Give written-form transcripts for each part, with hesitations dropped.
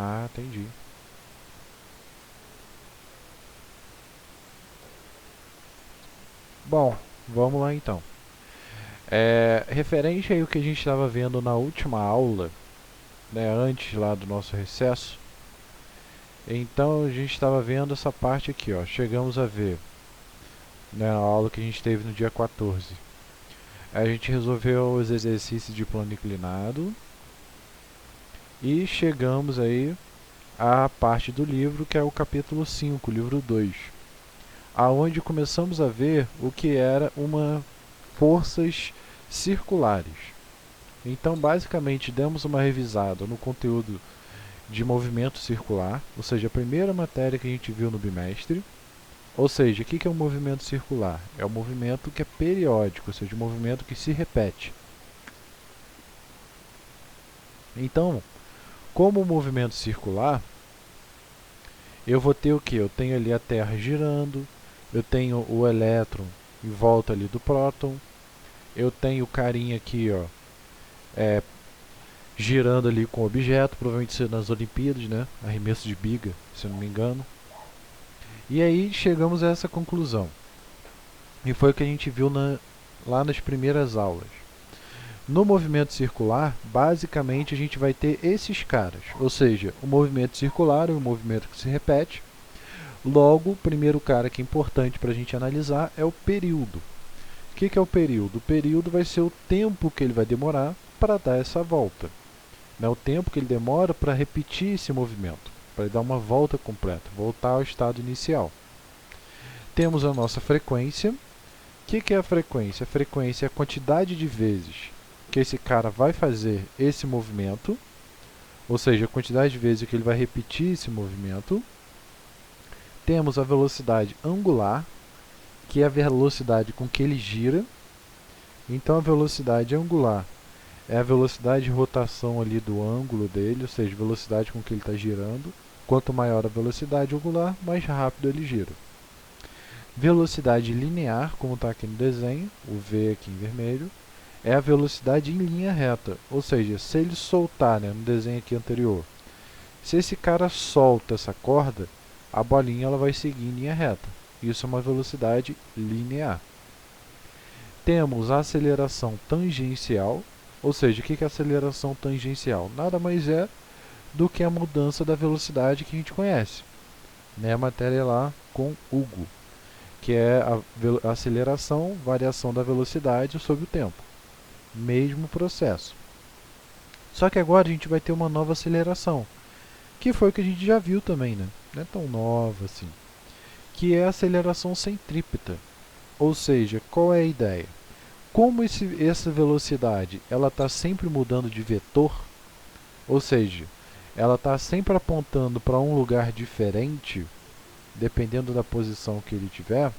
Ah, entendi. Bom, vamos lá então. Referente aí ao que a gente estava vendo na última aula, né, antes lá do nosso recesso, então a gente estava vendo essa parte aqui, ó. Chegamos a ver, né, a aula que a gente teve no dia 14. A gente resolveu os exercícios de plano inclinado e chegamos aí à parte do livro que é o capítulo 5, livro 2, aonde começamos a ver o que era uma forças circulares. Então, basicamente, demos uma revisada no conteúdo de movimento circular, ou seja, a primeira matéria que a gente viu no bimestre. Ou seja, o que é um movimento circular? É um movimento que é periódico, ou seja, um movimento que se repete. Então, como um movimento circular, eu vou ter o que? Eu tenho ali a Terra girando, eu tenho o elétron em volta ali do próton, eu tenho o carinha aqui, ó, girando ali com o objeto, provavelmente nas Olimpíadas, né? Arremesso de biga, se eu não me engano. E aí chegamos a essa conclusão. E foi o que a gente viu lá nas primeiras aulas. No movimento circular, basicamente a gente vai ter esses caras, ou seja, o movimento circular é um movimento que se repete. Logo, o primeiro cara que é importante para a gente analisar é o período. O que é o período? O período vai ser o tempo que ele vai demorar para dar essa volta. O tempo que ele demora para repetir esse movimento, para ele dar uma volta completa, voltar ao estado inicial. Temos a nossa frequência. O que é a frequência? A frequência é a quantidade de vezes que esse cara vai fazer esse movimento, ou seja, a quantidade de vezes que ele vai repetir esse movimento. Temos a velocidade angular, que é a velocidade com que ele gira. Então, a velocidade angular é a velocidade de rotação ali do ângulo dele, ou seja, a velocidade com que ele está girando. Quanto maior a velocidade angular, mais rápido ele gira. Velocidade linear, como está aqui no desenho, o V aqui em vermelho, é a velocidade em linha reta. Ou seja, se ele soltar, né, no desenho aqui anterior, se esse cara solta essa corda, a bolinha ela vai seguir em linha reta. Isso é uma velocidade linear. Temos a aceleração tangencial, ou seja, o que é aceleração tangencial? Nada mais é do que a mudança da velocidade que a gente conhece. A matéria lá com Hugo, que é a aceleração, variação da velocidade sobre o tempo. Mesmo processo. Só que agora a gente vai ter uma nova aceleração, que foi o que a gente já viu também, né? Não é tão nova assim. Que é a aceleração centrípeta. Ou seja, qual é a ideia? Como essa velocidade ela está sempre mudando de vetor, ou seja, ela está sempre apontando para um lugar diferente, dependendo da posição que ele tiver,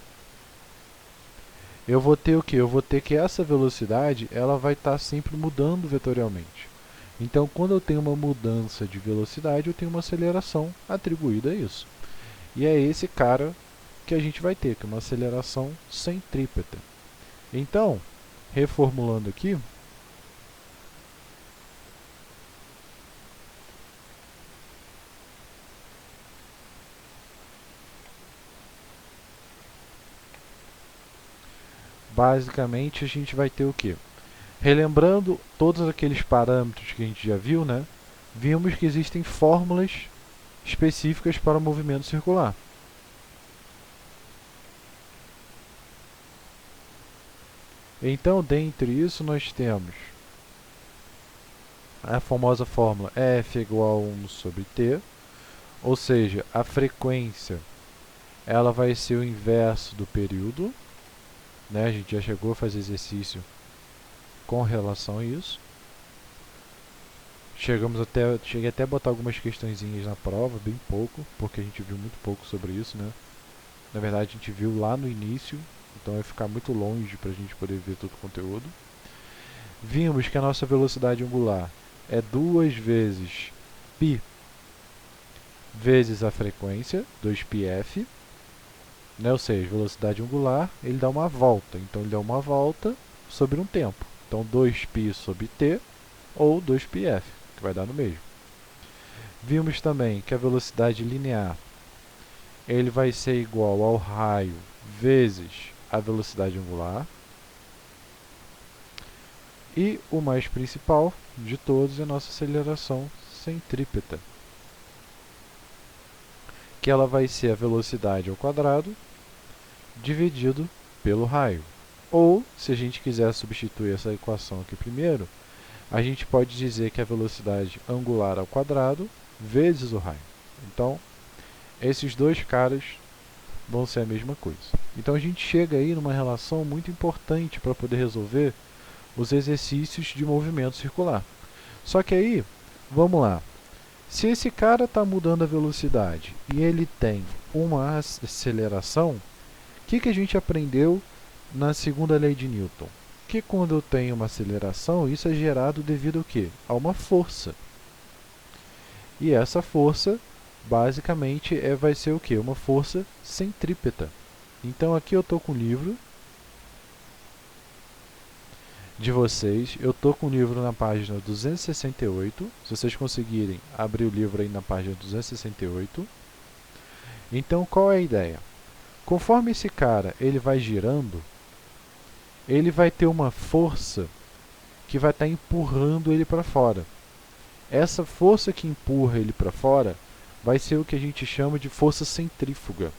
eu vou ter o que? Eu vou ter que essa velocidade ela vai estar sempre mudando vetorialmente. Então, quando eu tenho uma mudança de velocidade, eu tenho uma aceleração atribuída a isso. E é esse cara que a gente vai ter, que é uma aceleração centrípeta. Então, reformulando aqui, basicamente a gente vai ter o quê? Relembrando todos aqueles parâmetros que a gente já viu, né? Vimos que existem fórmulas específicas para o movimento circular. Então, dentre isso, nós temos a famosa fórmula F igual a 1 sobre T, ou seja, a frequência ela vai ser o inverso do período, né? A gente já chegou a fazer exercício com relação a isso. Cheguei até a botar algumas questõezinhas na prova, bem pouco, porque a gente viu muito pouco sobre isso, né? Na verdade, a gente viu lá no início, então vai ficar muito longe para a gente poder ver todo o conteúdo. Vimos que a nossa velocidade angular é 2 vezes π vezes a frequência, 2πf, né? Ou seja, velocidade angular, ele dá uma volta, então ele dá uma volta sobre um tempo. Então 2π sobre t ou 2πf, que vai dar no mesmo. Vimos também que a velocidade linear ele vai ser igual ao raio vezes a velocidade angular. E o mais principal de todos é a nossa aceleração centrípeta, que ela vai ser a velocidade ao quadrado dividido pelo raio. Ou, se a gente quiser substituir essa equação aqui primeiro, a gente pode dizer que a velocidade angular ao quadrado vezes o raio. Então, esses dois caras vão ser a mesma coisa. Então, a gente chega aí numa relação muito importante para poder resolver os exercícios de movimento circular. Só que aí, vamos lá. Se esse cara está mudando a velocidade e ele tem uma aceleração, o que a gente aprendeu na segunda lei de Newton? Que quando eu tenho uma aceleração, isso é gerado devido ao quê? A uma força. E essa força, basicamente, vai ser o quê? Uma força centrípeta. Então aqui eu estou com o livro de vocês. Eu estou com o livro na página 268. Se vocês conseguirem abrir o livro aí na página 268. Então, qual é a ideia? Conforme esse cara ele vai girando, ele vai ter uma força que vai estar empurrando ele para fora. Essa força que empurra ele para fora vai ser o que a gente chama de força centrífuga.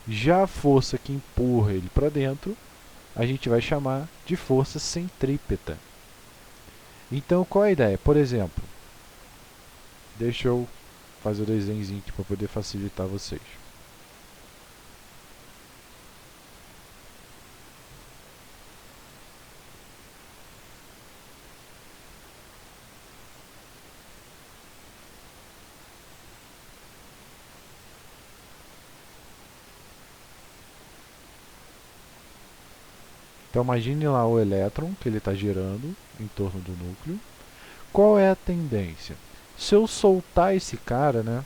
Já a força que empurra ele para dentro, a gente vai chamar de força centrípeta. Então, qual é a ideia? Por exemplo, deixa eu fazer o desenhozinho aqui para poder facilitar vocês. Então, imagine lá o elétron que ele está girando em torno do núcleo. Qual é a tendência? Se eu soltar esse cara, né,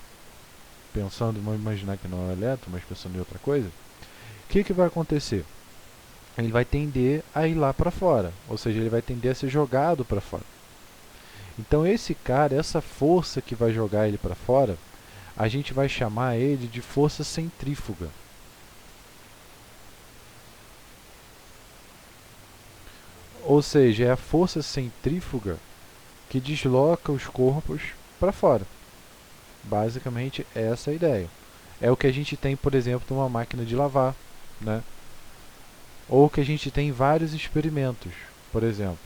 pensando, vamos imaginar que não é o elétron, mas pensando em outra coisa, o que vai acontecer? Ele vai tender a ir lá para fora, ou seja, ele vai tender a ser jogado para fora. Então esse cara, essa força que vai jogar ele para fora, a gente vai chamar ele de força centrífuga. Ou seja, é a força centrífuga que desloca os corpos para fora. Basicamente, essa é a ideia. É o que a gente tem, por exemplo, numa máquina de lavar, né? Ou que a gente tem em vários experimentos, por exemplo.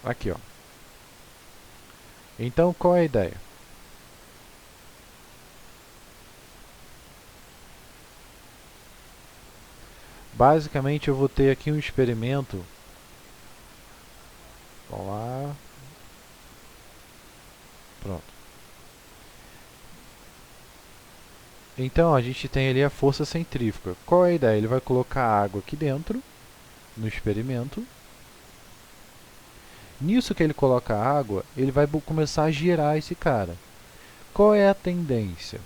Aqui, ó. Então, qual é a ideia? Basicamente, eu vou ter aqui um experimento. Vamos lá. Pronto. Então, a gente tem ali a força centrífuga. Qual é a ideia? Ele vai colocar água aqui dentro, no experimento. Nisso que ele coloca água, ele vai começar a girar esse cara. Qual é a tendência?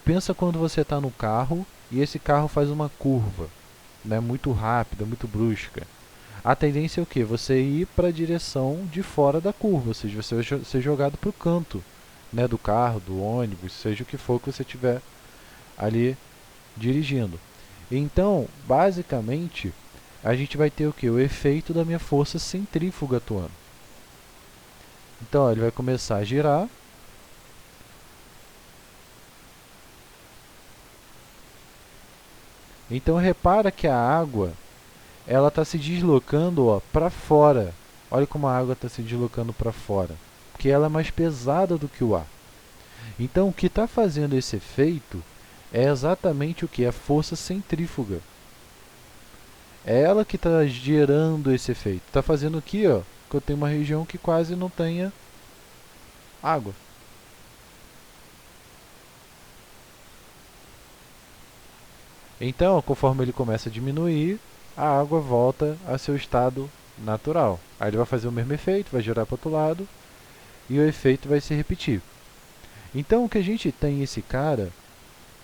Pensa quando você está no carro e esse carro faz uma curva, né, muito rápida, muito brusca. A tendência é o quê? Você ir para a direção de fora da curva, ou seja, você vai ser jogado para o canto, né, do carro, do ônibus, seja o que for que você tiver ali dirigindo. Então, basicamente, a gente vai ter o quê? O efeito da minha força centrífuga atuando. Então, ó, ele vai começar a girar. Então, repara que a água ela está se deslocando para fora. Olha como a água está se deslocando para fora. Porque ela é mais pesada do que o ar. Então, o que está fazendo esse efeito é exatamente o que? A força centrífuga. É ela que está gerando esse efeito. Está fazendo aqui, ó, que eu tenho uma região que quase não tenha água. Então, conforme ele começa a diminuir, a água volta a seu estado natural. Aí ele vai fazer o mesmo efeito, vai girar para o outro lado e o efeito vai se repetir. Então, o que a gente tem esse cara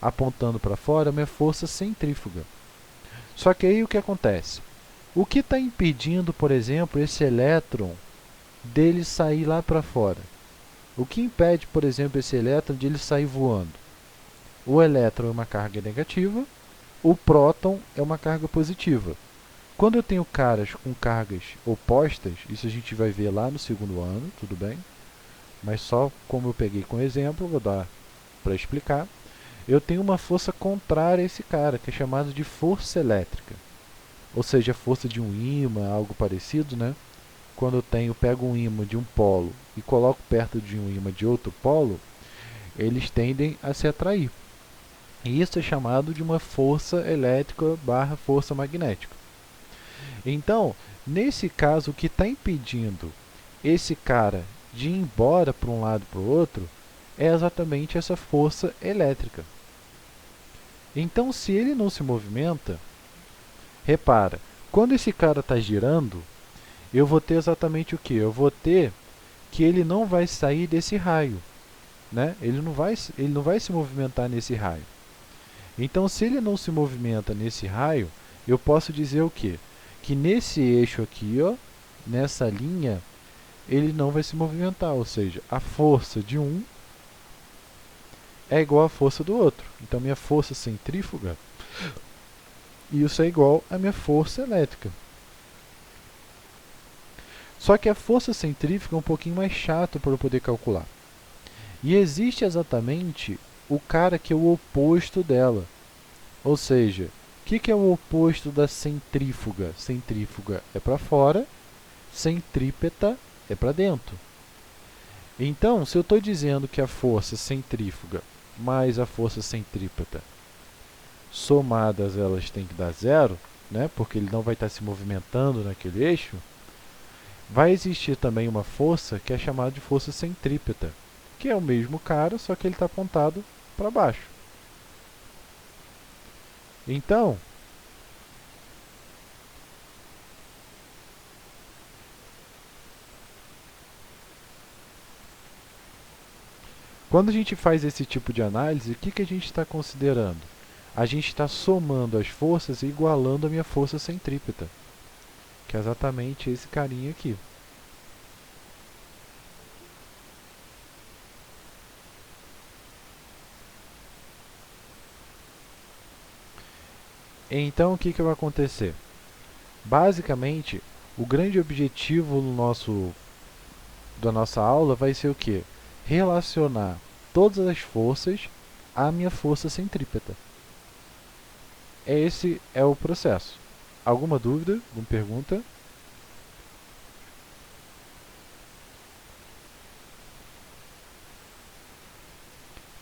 apontando para fora é a minha força centrífuga. Só que aí o que acontece? O que está impedindo, por exemplo, esse elétron dele sair lá para fora? O que impede, por exemplo, esse elétron de ele sair voando? O elétron é uma carga negativa, o próton é uma carga positiva. Quando eu tenho caras com cargas opostas, isso a gente vai ver lá no segundo ano, tudo bem? Mas só como eu peguei com exemplo, vou dar para explicar. Eu tenho uma força contrária a esse cara, que é chamada de força elétrica. Ou seja, a força de um ímã, algo parecido, né? Quando pego um ímã de um polo e coloco perto de um ímã de outro polo, eles tendem a se atrair. E isso é chamado de uma força elétrica barra força magnética. Então, nesse caso, o que está impedindo esse cara de ir embora para um lado e para o outro é exatamente essa força elétrica. Então, se ele não se movimenta, repara, quando esse cara está girando, eu vou ter exatamente o que? Eu vou ter que ele não vai sair desse raio, né? Ele não vai se movimentar nesse raio. Então, se ele não se movimenta nesse raio, eu posso dizer o quê? Que nesse eixo aqui, ó, nessa linha, ele não vai se movimentar, ou seja, a força de um é igual à força do outro. Então, minha força centrífuga, isso é igual à minha força elétrica. Só que a força centrífuga é um pouquinho mais chato para eu poder calcular. E existe exatamente o cara que é o oposto dela. Ou seja, o que é o oposto da centrífuga? Centrífuga é para fora, centrípeta é para dentro. Então, se eu estou dizendo que a força centrífuga mais a força centrípeta, somadas elas têm que dar zero, né? Porque ele não vai estar se movimentando naquele eixo, vai existir também uma força que é chamada de força centrípeta, que é o mesmo cara, só que ele está apontado para baixo. Então, quando a gente faz esse tipo de análise, o que a gente está considerando? A gente está somando as forças e igualando a minha força centrípeta, que é exatamente esse carinha aqui. Então, o que vai acontecer? Basicamente, o grande objetivo da nossa aula vai ser o quê? Relacionar todas as forças à minha força centrípeta. Esse é o processo. Alguma dúvida? Alguma pergunta?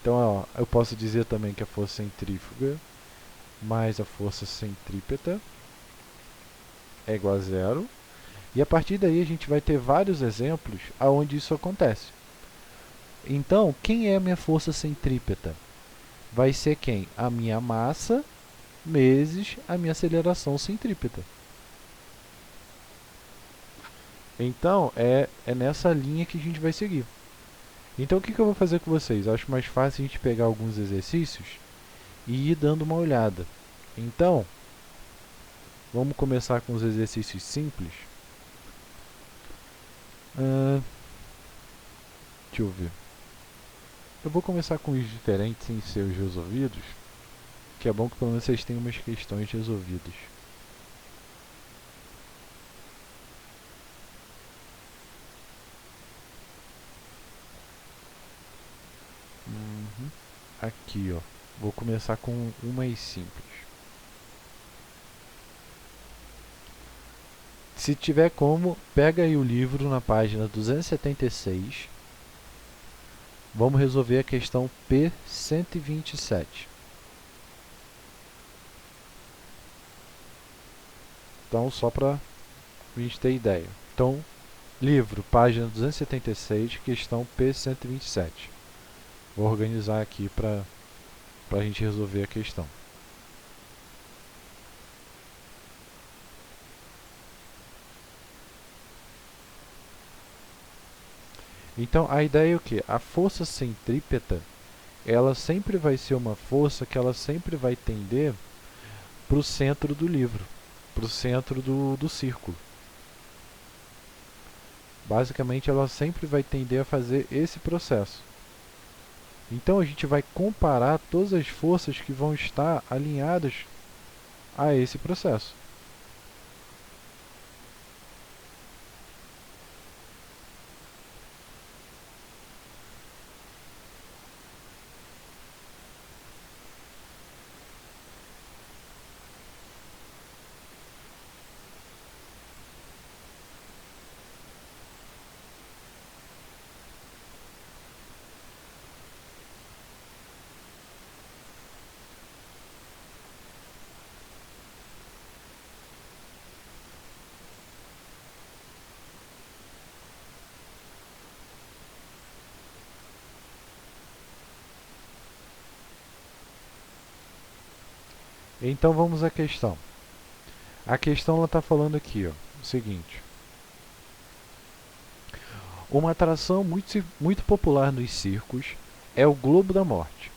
Então, ó, eu posso dizer também que a força centrífuga mais a força centrípeta é igual a zero. E a partir daí a gente vai ter vários exemplos onde isso acontece. Então, quem é a minha força centrípeta? Vai ser quem? A minha massa vezes a minha aceleração centrípeta. Então, é nessa linha que a gente vai seguir. Então, o que eu vou fazer com vocês? Eu acho mais fácil a gente pegar alguns exercícios e ir dando uma olhada. Então, vamos começar com os exercícios simples. Deixa eu ver. Eu vou começar com os diferentes sem ser os resolvidos, que é bom que pelo menos vocês tenham umas questões resolvidas. Aqui, ó. Vou começar com um mais simples. Se tiver como, pega aí o livro na página 276. Vamos resolver a questão P127. Então, só para a gente ter ideia. Então, livro, página 276, questão P127. Vou organizar aqui para a gente resolver a questão. Então, a ideia é o quê? A força centrípeta ela sempre vai ser uma força que ela sempre vai tender para o centro do livro, para o centro do círculo. Basicamente, ela sempre vai tender a fazer esse processo. Então, a gente vai comparar todas as forças que vão estar alinhadas a esse processo. Então, vamos à questão. A questão está falando aqui, ó, o seguinte. Uma atração muito popular nos circos é o Globo da Morte,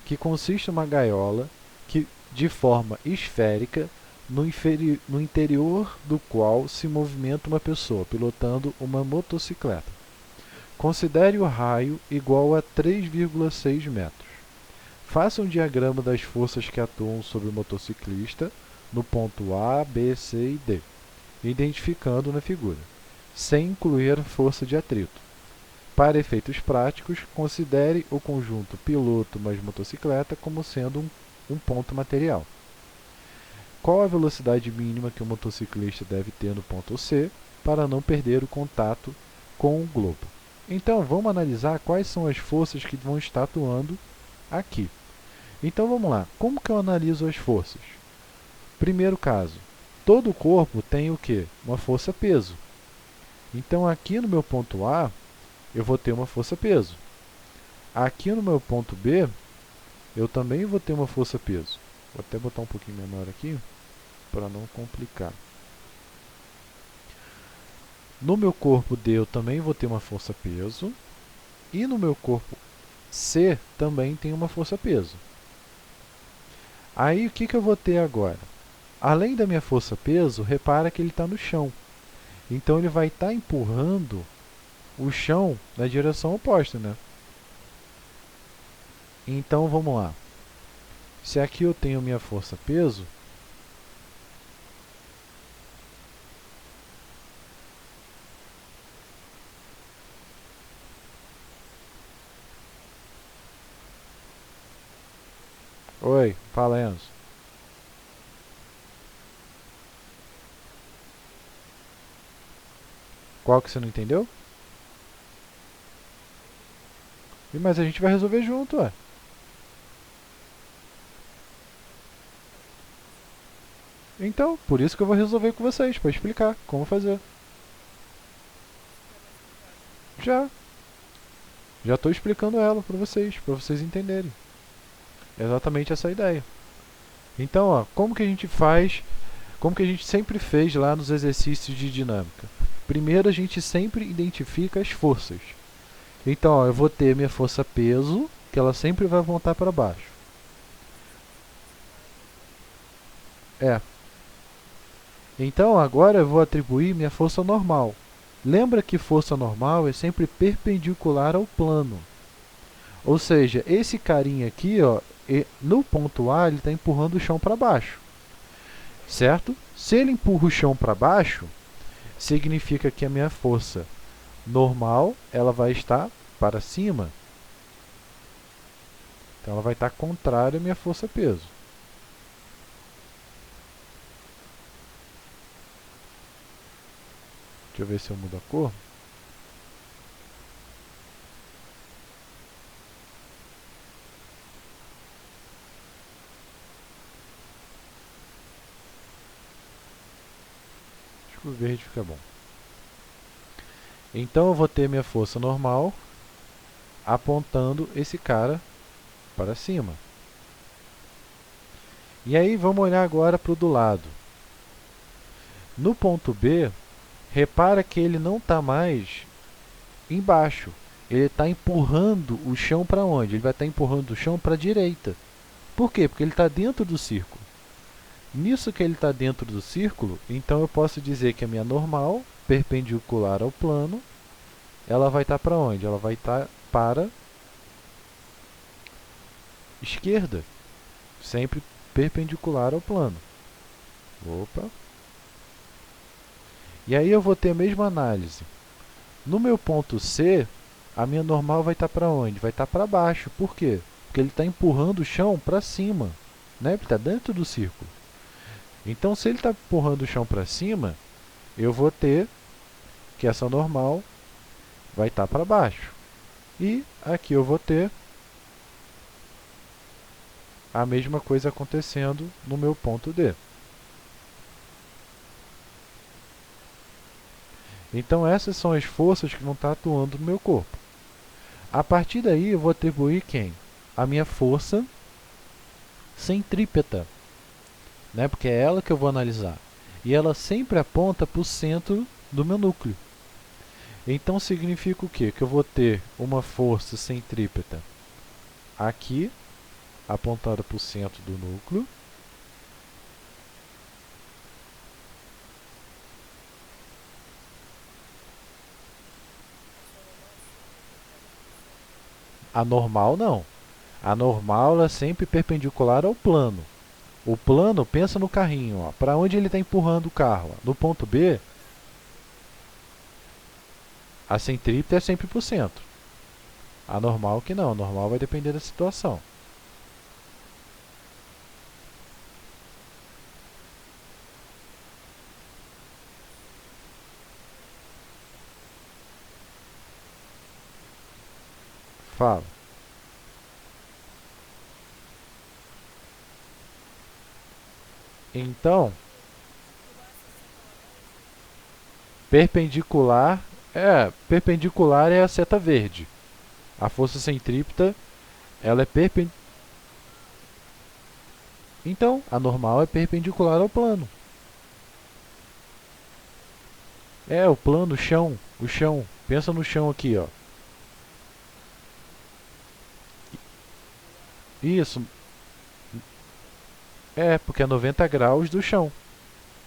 que consiste em uma gaiola que, de forma esférica, no interior do qual se movimenta uma pessoa pilotando uma motocicleta. Considere o raio igual a 3,6 metros. Faça um diagrama das forças que atuam sobre o motociclista no ponto A, B, C e D, identificando na figura, sem incluir a força de atrito. Para efeitos práticos, considere o conjunto piloto mais motocicleta como sendo um ponto material. Qual a velocidade mínima que o motociclista deve ter no ponto C para não perder o contato com o globo? Então, vamos analisar quais são as forças que vão estar atuando aqui. Então, vamos lá. Como que eu analiso as forças? Primeiro caso, todo o corpo tem o quê? Uma força-peso. Então, aqui no meu ponto A, eu vou ter uma força-peso. Aqui no meu ponto B, eu também vou ter uma força-peso. Vou até botar um pouquinho menor aqui, para não complicar. No meu corpo D, eu também vou ter uma força-peso. E no meu corpo C, também tem uma força-peso. Aí, o que eu vou ter agora? Além da minha força-peso, repara que ele está no chão. Então, ele vai estar empurrando o chão na direção oposta, né? Então, vamos lá. Se aqui eu tenho minha força-peso, oi, fala, Enzo. Qual que você não entendeu? Mas a gente vai resolver junto, ué. Então, por isso que eu vou resolver com vocês, para explicar como fazer. Já. Já estou explicando ela para vocês entenderem. É exatamente essa a ideia. Então, ó, como que a gente faz, como que a gente sempre fez lá nos exercícios de dinâmica? Primeiro, a gente sempre identifica as forças. Então, ó, eu vou ter minha força peso, que ela sempre vai voltar para baixo. Então, agora eu vou atribuir minha força normal. Lembra que força normal é sempre perpendicular ao plano. Ou seja, esse carinha aqui, ó, no ponto A, ele está empurrando o chão para baixo. Certo? Se ele empurra o chão para baixo, significa que a minha força normal ela vai estar para cima. Então, ela vai estar contrária à minha força peso. Deixa eu ver se eu mudo a cor. Acho que o verde fica bom. Então eu vou ter minha força normal apontando esse cara para cima. E aí vamos olhar agora para o do lado. No ponto B, repara que ele não está mais embaixo. ele está empurrando o chão para onde? Ele vai estar empurrando o chão para a direita. Por quê? Porque ele está dentro do círculo. Nisso que ele está dentro do círculo, então eu posso dizer que a minha normal, perpendicular ao plano, ela vai estar para onde? Ela vai estar para esquerda, sempre perpendicular ao plano. Opa! E aí eu vou ter a mesma análise. No meu ponto C, a minha normal vai estar para onde? Vai estar para baixo. Por quê? Porque ele está empurrando o chão para cima, né? Ele está dentro do círculo. Então, se ele está empurrando o chão para cima, eu vou ter que essa normal vai estar para baixo. E aqui eu vou ter a mesma coisa acontecendo no meu ponto D. Então essas são as forças que vão estar atuando no meu corpo. A partir daí eu vou atribuir quem? A minha força centrípeta, né? Porque é ela que eu vou analisar. E ela sempre aponta para o centro do meu núcleo. Então significa o quê? Que eu vou ter uma força centrípeta aqui, apontada para o centro do núcleo. A normal não. A normal é sempre perpendicular ao plano. O plano, pensa no carrinho, para onde ele está empurrando o carro? Ó. No ponto B, a centrípeta é sempre para o centro. A normal que não, a normal vai depender da situação. Fala. Então, perpendicular é a seta verde. A força centrípeta, ela é perpendicular. Então, a normal é perpendicular ao plano. É, o plano, o chão, o chão. Pensa no chão aqui, ó. Isso. É, porque é 90 graus do chão.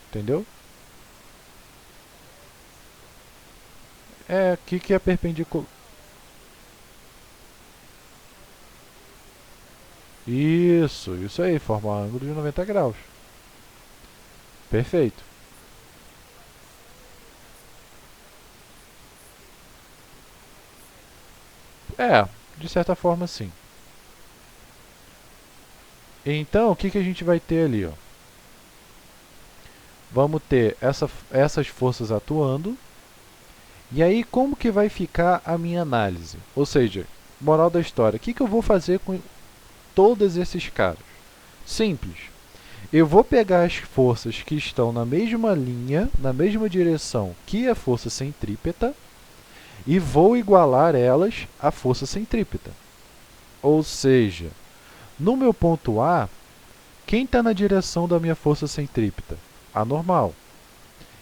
Entendeu? É, aqui que é perpendicular. Isso aí, forma um ângulo de 90 graus. Perfeito. É, de certa forma sim. Então, o que a gente vai ter ali? Ó? Vamos ter essas forças atuando. E aí, como que vai ficar a minha análise? Ou seja, moral da história, o que eu vou fazer com todos esses caras? Simples. Eu vou pegar as forças que estão na mesma linha, na mesma direção que a força centrípeta, e vou igualar elas à força centrípeta. Ou seja, no meu ponto A, quem está na direção da minha força centrípeta? A normal.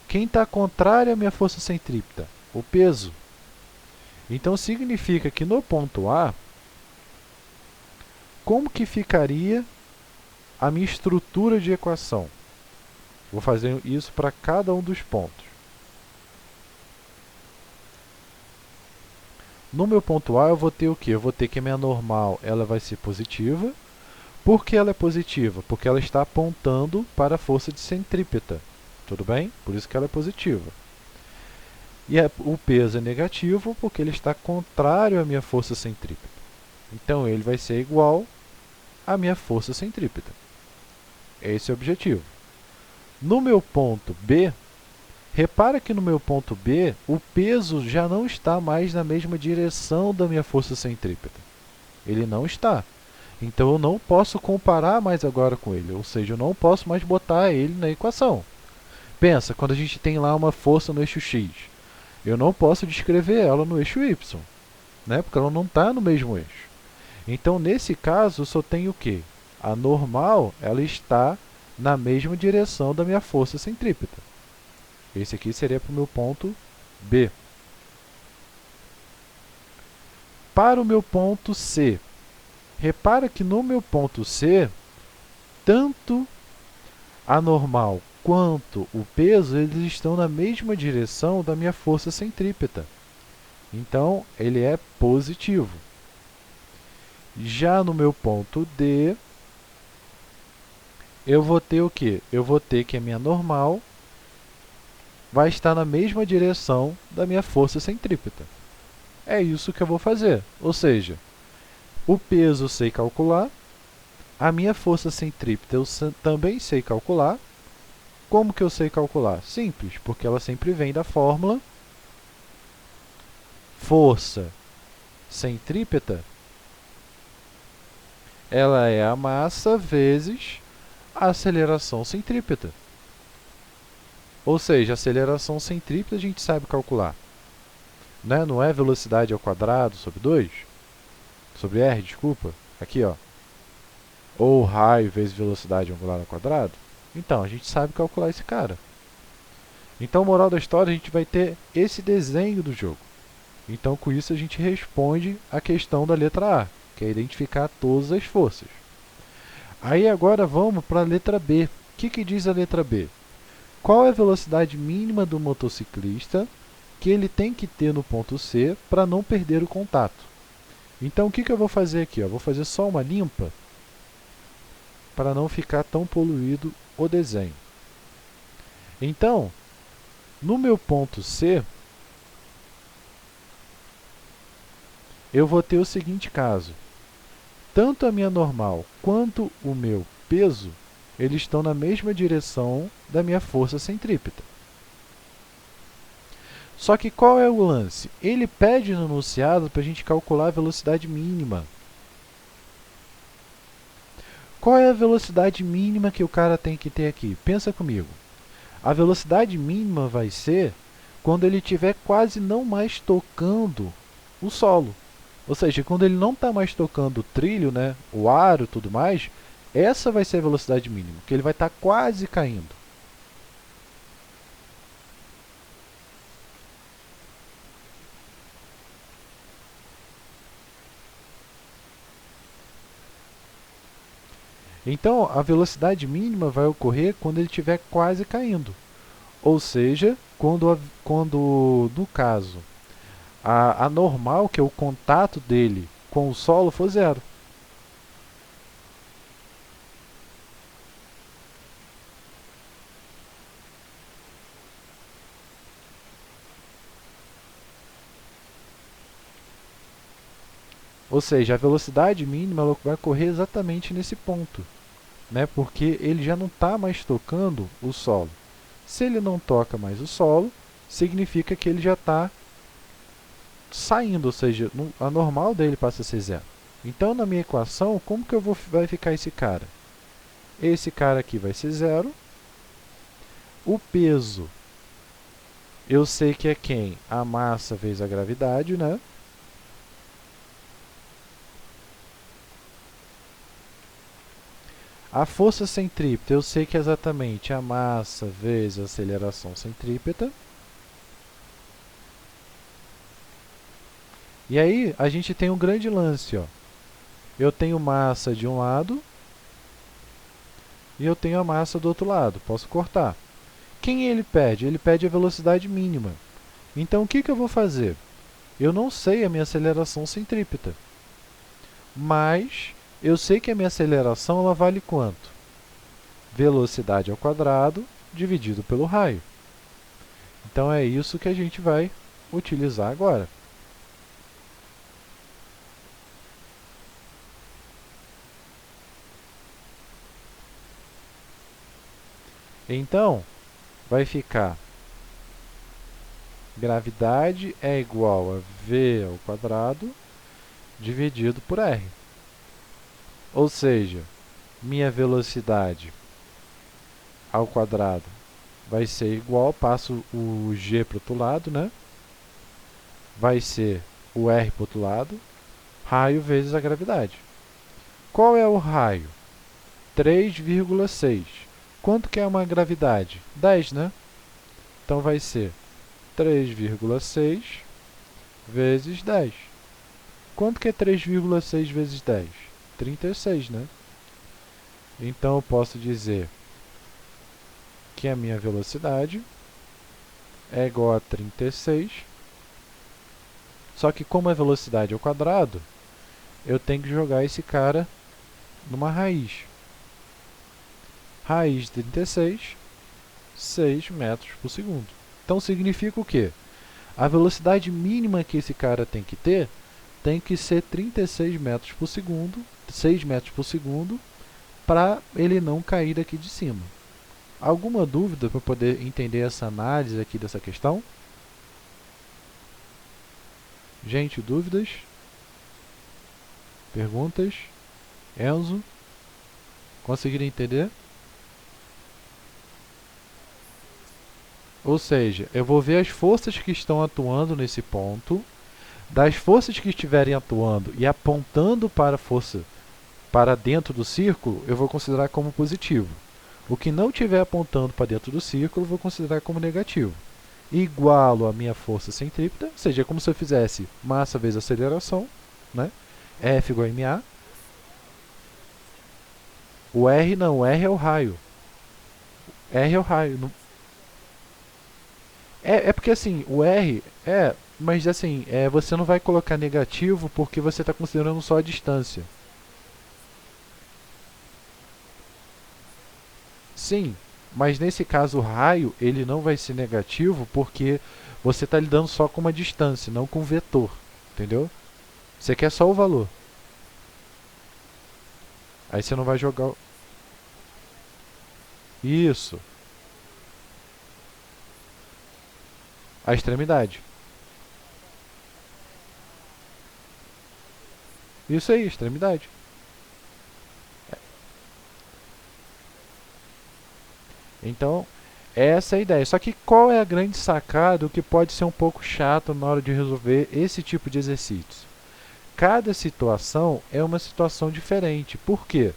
Quem está contrária à minha força centrípeta? O peso. Então significa que no ponto A, como que ficaria a minha estrutura de equação? Vou fazer isso para cada um dos pontos. No meu ponto A eu vou ter o quê? Eu vou ter que a minha normal ela vai ser positiva. Por que ela é positiva? Porque ela está apontando para a força de centrípeta. Tudo bem? Por isso que ela é positiva. E o peso é negativo porque ele está contrário à minha força centrípeta. Então ele vai ser igual à minha força centrípeta. Esse é o objetivo. No meu ponto B, repara que no meu ponto B, o peso já não está mais na mesma direção da minha força centrípeta. Ele não está. Então eu não posso comparar mais agora com ele, ou seja, eu não posso mais botar ele na equação. Pensa, quando a gente tem lá uma força no eixo X, eu não posso descrever ela no eixo Y, né? Porque ela não está no mesmo eixo. Então, nesse caso, eu só tenho o quê? A normal ela está na mesma direção da minha força centrípeta. Esse aqui seria para o meu ponto B. para o meu ponto C. Repara que no meu ponto C, tanto a normal quanto o peso, eles estão na mesma direção da minha força centrípeta. Então, ele é positivo. Já no meu ponto D, eu vou ter o quê? Eu vou ter que a minha normal vai estar na mesma direção da minha força centrípeta. É isso que eu vou fazer. Ou seja, o peso eu sei calcular, a minha força centrípeta eu também sei calcular. Como que eu sei calcular? Simples, porque ela sempre vem da fórmula força centrípeta, ela é a massa vezes a aceleração centrípeta. Ou seja, a aceleração centrípeta a gente sabe calcular. Né? Não é velocidade ao quadrado sobre 2? Sobre r, desculpa. Aqui, ó. Ou raio vezes velocidade angular ao quadrado. Então, a gente sabe calcular esse cara. Então, moral da história, a gente vai ter esse desenho do jogo. Então, com isso, a gente responde a questão da letra A, que é identificar todas as forças. Aí, agora, vamos para a letra B. O que diz a letra B? Qual é a velocidade mínima do motociclista que ele tem que ter no ponto C para não perder o contato? Então, o que eu vou fazer aqui? Eu vou fazer só uma limpa para não ficar tão poluído o desenho. Então, no meu ponto C, eu vou ter o seguinte caso. Tanto a minha normal quanto o meu peso, eles estão na mesma direção da minha força centrípeta. Só que qual é o lance? Ele pede no enunciado para a gente calcular a velocidade mínima. Qual é a velocidade mínima que o cara tem que ter aqui? Pensa comigo. A velocidade mínima vai ser quando ele estiver quase não mais tocando o solo. Ou seja, quando ele não está mais tocando o trilho, né, o aro e tudo mais, essa vai ser a velocidade mínima, que ele vai estar quase caindo. Então, a velocidade mínima vai ocorrer quando ele estiver quase caindo. Ou seja, quando no caso, a normal, que é o contato dele com o solo, for zero. Ou seja, a velocidade mínima ela vai correr exatamente nesse ponto, né? Porque ele já não está mais tocando o solo. Se ele não toca mais o solo, significa que ele já está saindo, ou seja, a normal dele passa a ser zero. Então, na minha equação, como que vai ficar esse cara? Esse cara aqui vai ser zero. O peso, eu sei que é quem? A massa vezes a gravidade, né? A força centrípeta, eu sei que é exatamente a massa vezes a aceleração centrípeta. E aí, a gente tem um grande lance, ó. Eu tenho massa de um lado e eu tenho a massa do outro lado. Posso cortar. Quem ele pede? Ele pede a velocidade mínima. Então, o que eu vou fazer? Eu não sei a minha aceleração centrípeta. Mas, eu sei que a minha aceleração ela vale quanto? Velocidade ao quadrado dividido pelo raio. Então, é isso que a gente vai utilizar agora. Então, vai ficar gravidade é igual a v ao quadrado dividido por r. Ou seja, minha velocidade ao quadrado vai ser igual, passo o g para o outro lado, né? Vai ser o r para o outro lado, raio vezes a gravidade. Qual é o raio? 3,6. Quanto que é uma gravidade? 10, né? Então vai ser 3,6 vezes 10. Quanto que é 3,6 vezes 10? 36, né? Então eu posso dizer que a minha velocidade é igual a 36, só que como a velocidade é ao quadrado, eu tenho que jogar esse cara numa raiz. Raiz de 36, 6 metros por segundo. Então significa o quê? A velocidade mínima que esse cara tem que ter tem que ser 36 metros por segundo, 6 metros por segundo, para ele não cair daqui de cima. Alguma dúvida para poder entender essa análise aqui dessa questão? Gente, dúvidas? Perguntas? Enzo? Conseguiram entender? Ou seja, eu vou ver as forças que estão atuando nesse ponto. Das forças que estiverem atuando e apontando para a força para dentro do círculo, eu vou considerar como positivo. O que não estiver apontando para dentro do círculo, eu vou considerar como negativo. Igualo a minha força centrípeta, ou seja, é como se eu fizesse massa vezes aceleração, né? F igual a ma. O R não, o R é o raio. R é o raio. É porque assim, o R mas assim, você não vai colocar negativo porque você está considerando só a distância. Sim, mas nesse caso o raio ele não vai ser negativo porque você está lidando só com uma distância, não com vetor, entendeu? Você quer só o valor. Aí você não vai jogar isso, a extremidade. Isso aí, extremidade. Então, essa é a ideia. Só que qual é a grande sacada, o que pode ser um pouco chato na hora de resolver esse tipo de exercício? Cada situação é uma situação diferente. Por quê?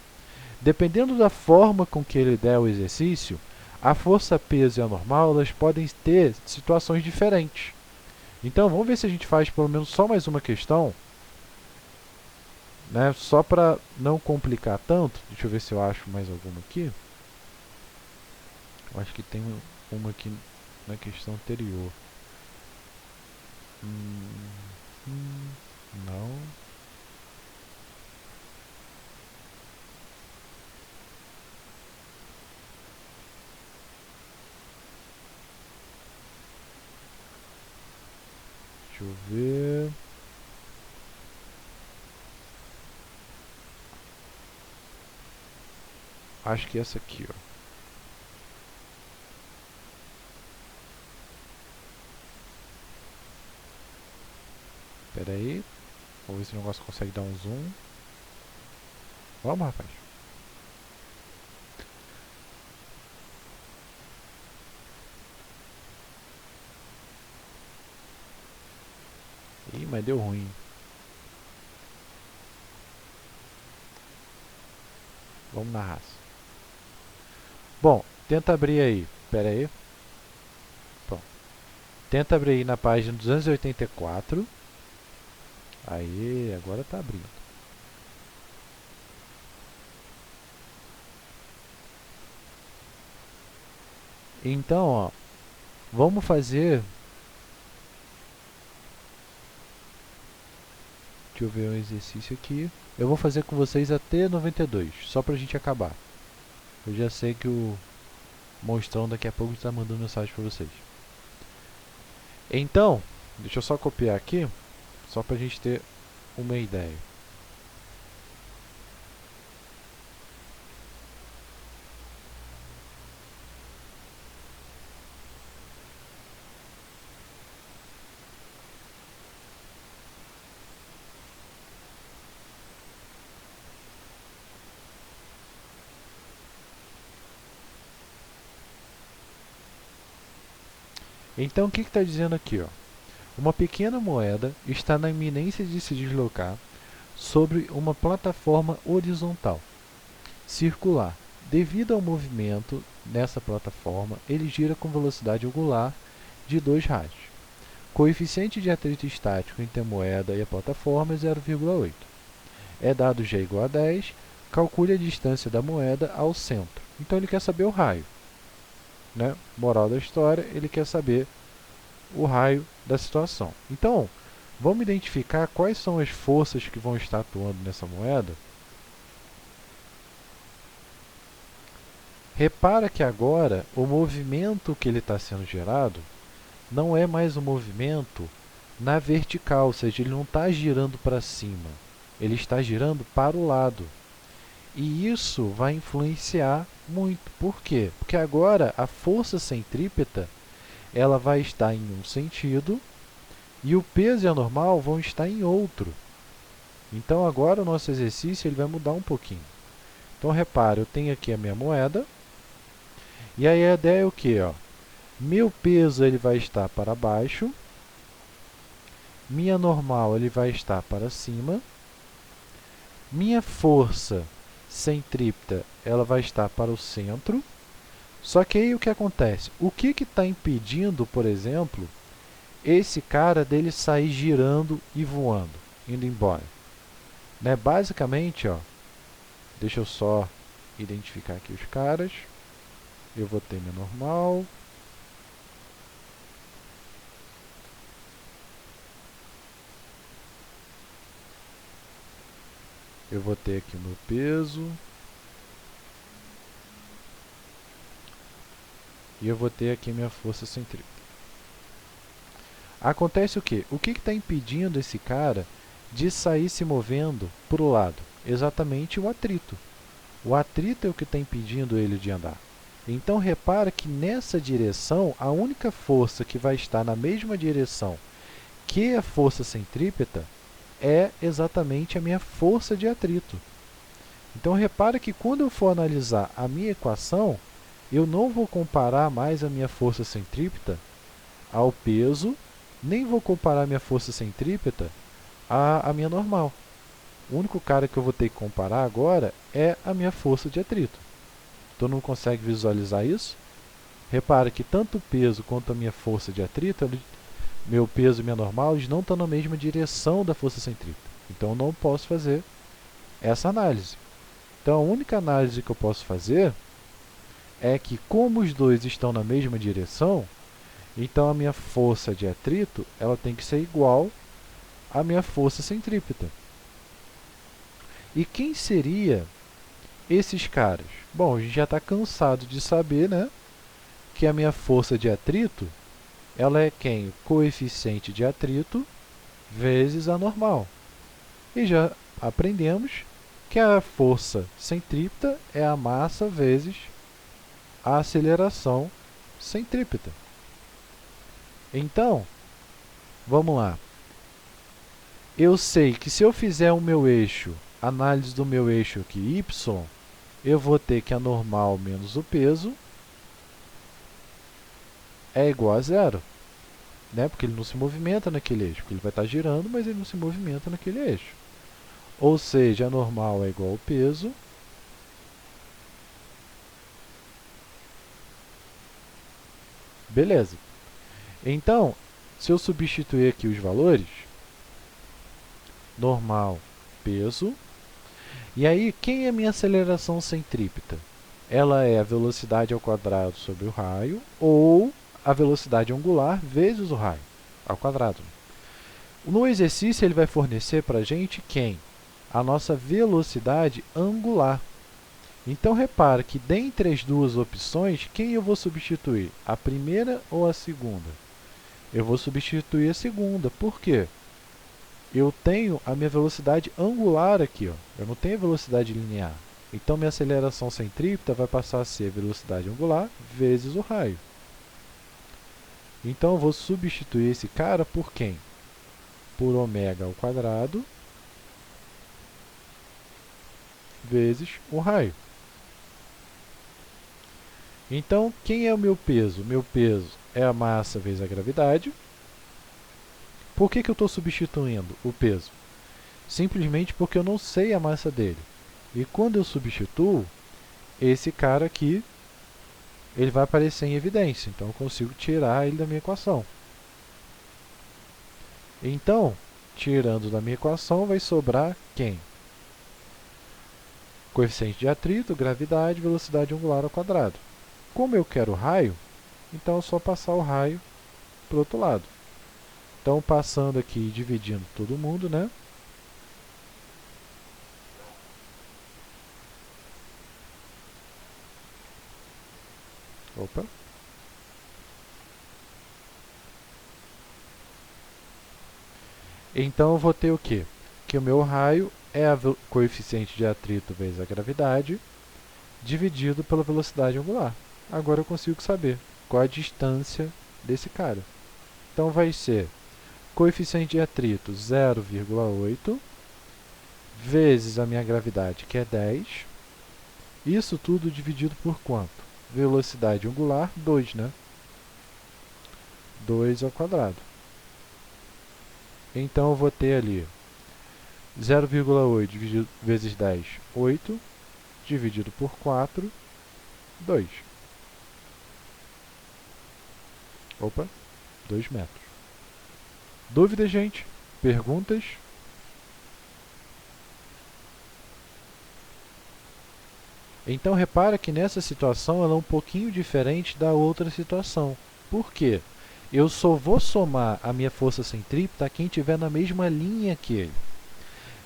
Dependendo da forma com que ele der o exercício, a força peso e a normal elas podem ter situações diferentes. Então, vamos ver se a gente faz pelo menos só mais uma questão, né? Só para não complicar tanto. Deixa eu ver se eu acho mais alguma aqui. Eu acho que tem uma aqui na questão anterior. Não. Deixa eu ver. Acho que é essa aqui, ó. Pera aí. Vamos ver se o negócio consegue dar um zoom. Vamos, rapaz. Ih, mas deu ruim. Vamos na raça. Bom, tenta abrir aí. Pera aí. Pronto. Tenta abrir aí na página 284. Aí, agora tá abrindo. Então, ó, vamos fazer. Deixa eu ver um exercício aqui. Eu vou fazer com vocês até 92, só pra gente acabar. Eu já sei que o monstrão daqui a pouco está mandando mensagem pra vocês. Então, deixa eu só copiar aqui, só pra gente ter uma ideia. Então, o que está dizendo aqui? Ó? Uma pequena moeda está na iminência de se deslocar sobre uma plataforma horizontal, circular. Devido ao movimento nessa plataforma, ele gira com velocidade angular de 2 rádios. Coeficiente de atrito estático entre a moeda e a plataforma é 0,8. É dado G igual a 10, calcule a distância da moeda ao centro. Então ele quer saber o raio, né? Moral da história, ele quer saber o raio da situação. Então, vamos identificar quais são as forças que vão estar atuando nessa moeda. Repara que agora o movimento que ele está sendo gerado não é mais um movimento na vertical, ou seja, ele não está girando para cima, ele está girando para o lado. E isso vai influenciar muito. Por quê? Porque agora a força centrípeta ela vai estar em um sentido e o peso e a normal vão estar em outro. Então agora o nosso exercício ele vai mudar um pouquinho. Então repare, eu tenho aqui a minha moeda e aí a ideia é o que? Meu peso ele vai estar para baixo, minha normal ele vai estar para cima, minha força centrípeta ela vai estar para o centro. Só que aí o que acontece? O que está impedindo, por exemplo, esse cara dele sair girando e voando, indo embora? Né? Basicamente, deixa eu só identificar aqui os caras. Eu vou ter minha normal. Eu vou ter aqui o meu peso. E eu vou ter aqui minha força centrípeta. Acontece o quê? O que está impedindo esse cara de sair se movendo para o lado? Exatamente o atrito. O atrito é o que está impedindo ele de andar. Então repara que nessa direção, a única força que vai estar na mesma direção que a força centrípeta é exatamente a minha força de atrito. Então repara que quando eu for analisar a minha equação, eu não vou comparar mais a minha força centrípeta ao peso, nem vou comparar a minha força centrípeta à minha normal. O único cara que eu vou ter que comparar agora é a minha força de atrito. Tu não consegue visualizar isso? Repara que tanto o peso quanto a minha força de atrito, meu peso e minha normal, eles não estão na mesma direção da força centrípeta. Então eu não posso fazer essa análise. Então a única análise que eu posso fazer é que, como os dois estão na mesma direção, então a minha força de atrito ela tem que ser igual à minha força centrípeta. E quem seria esses caras? Bom, a gente já está cansado de saber, né, que a minha força de atrito ela é quem? O coeficiente de atrito vezes a normal. E já aprendemos que a força centrípeta é a massa vezes a aceleração centrípeta. Então, vamos lá. Eu sei que se eu fizer o meu eixo, análise do meu eixo aqui, y, eu vou ter que a normal menos o peso é igual a zero. Né? Porque ele não se movimenta naquele eixo. Porque ele vai estar girando, mas ele não se movimenta naquele eixo. Ou seja, a normal é igual ao peso beleza. Então, se eu substituir aqui os valores, normal, peso, e aí quem é a minha aceleração centrípeta? Ela é a velocidade ao quadrado sobre o raio, ou a velocidade angular vezes o raio, ao quadrado. No exercício, ele vai fornecer para a gente quem? A nossa velocidade angular. Então, repara que dentre as duas opções, quem eu vou substituir? A primeira ou a segunda? Eu vou substituir a segunda. Por quê? Eu tenho a minha velocidade angular aqui. Eu não tenho a velocidade linear. Então, minha aceleração centrípeta vai passar a ser a velocidade angular vezes o raio. Então, eu vou substituir esse cara por quem? Por ômega ao quadrado vezes o raio. Então, quem é o meu peso? Meu peso é a massa vezes a gravidade. Por que eu estou substituindo o peso? Simplesmente porque eu não sei a massa dele. E quando eu substituo, esse cara aqui, ele vai aparecer em evidência. Então, eu consigo tirar ele da minha equação. Então, tirando da minha equação, vai sobrar quem? Coeficiente de atrito, gravidade, velocidade angular ao quadrado. Como eu quero raio, então é só passar o raio para o outro lado. Então, passando aqui e dividindo todo mundo, né? Opa. Então, eu vou ter o quê? Que o meu raio é o coeficiente de atrito vezes a gravidade, dividido pela velocidade angular. Agora eu consigo saber qual a distância desse cara. Então, vai ser coeficiente de atrito 0,8 vezes a minha gravidade, que é 10. Isso tudo dividido por quanto? Velocidade angular, 2, né? 2 ao quadrado. Então eu vou ter ali 0,8 vezes 10, 8, dividido por 4, 2. Opa, 2 metros. Dúvidas, gente? Perguntas? Então repara que nessa situação ela é um pouquinho diferente da outra situação. Por quê? Eu só vou somar a minha força centrípeta a quem estiver na mesma linha que ele.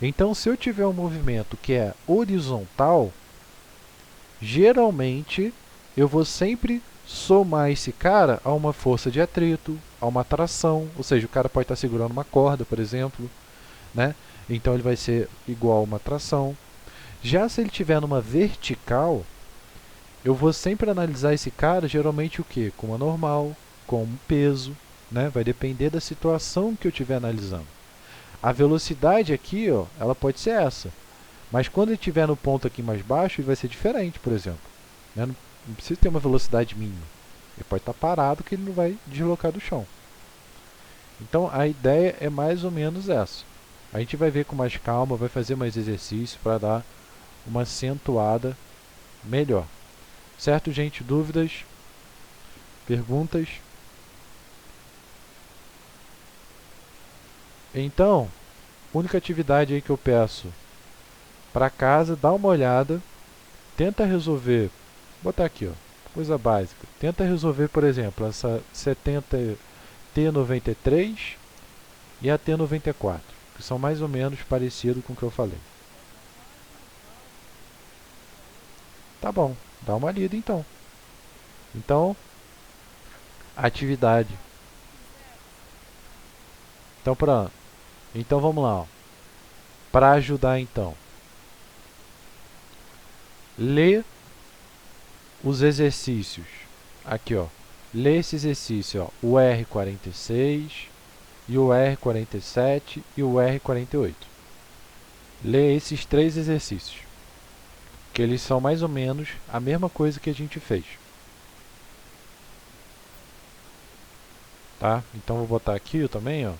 Então, se eu tiver um movimento que é horizontal, geralmente eu vou sempre somar esse cara a uma força de atrito, a uma tração, ou seja, o cara pode estar segurando uma corda, por exemplo, né? Então ele vai ser igual a uma tração. Já se ele estiver numa vertical, eu vou sempre analisar esse cara, geralmente o quê? Com uma normal, com um peso, né? Vai depender da situação que eu estiver analisando. A velocidade aqui, ó, ela pode ser essa. Mas quando ele estiver no ponto aqui mais baixo, ele vai ser diferente, por exemplo. Né? Não precisa ter uma velocidade mínima. Ele pode estar parado que ele não vai deslocar do chão. Então a ideia é mais ou menos essa. A gente vai ver com mais calma, vai fazer mais exercício para dar uma acentuada melhor. Certo, gente? Dúvidas? Perguntas? Então, única atividade aí que eu peço para casa, dá uma olhada, tenta resolver, vou botar aqui, ó, coisa básica. Tenta resolver, por exemplo, essa 70 T93 e a T94, que são mais ou menos parecidos com o que eu falei. Tá bom, dá uma lida então. Então, atividade. Então, então vamos lá. Para ajudar então, lê os exercícios. Aqui, ó. Lê esse exercício, ó, o R46 e o R47 e o R48. Lê esses 3 exercícios, que eles são mais ou menos a mesma coisa que a gente fez. Tá? Então vou botar aqui eu também, ó.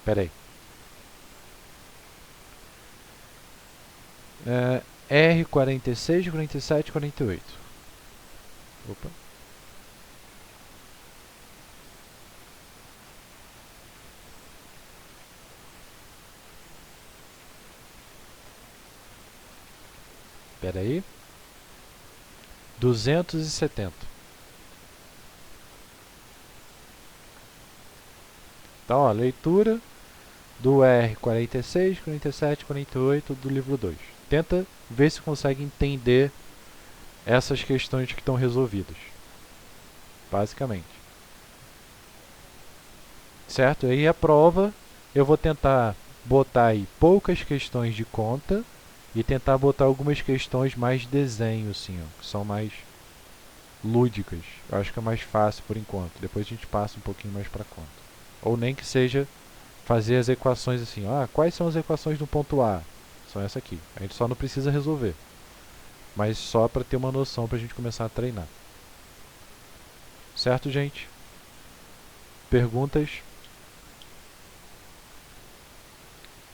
Pera aí. R46, 47 e 48. Opa. Pera aí. 270. Então, ó, leitura do R46, 47, 48 do livro 2. Tenta ver se consegue entender essas questões que estão resolvidas. Basicamente. Certo? Aí a prova, eu vou tentar botar aí poucas questões de conta e tentar botar algumas questões mais de desenho, assim, ó, que são mais lúdicas. Eu acho que é mais fácil por enquanto. Depois a gente passa um pouquinho mais para conta. Ou nem que seja fazer as equações assim, quais são as equações do ponto A? São essa aqui. A gente só não precisa resolver. Mas só para ter uma noção para a gente começar a treinar. Certo, gente? Perguntas?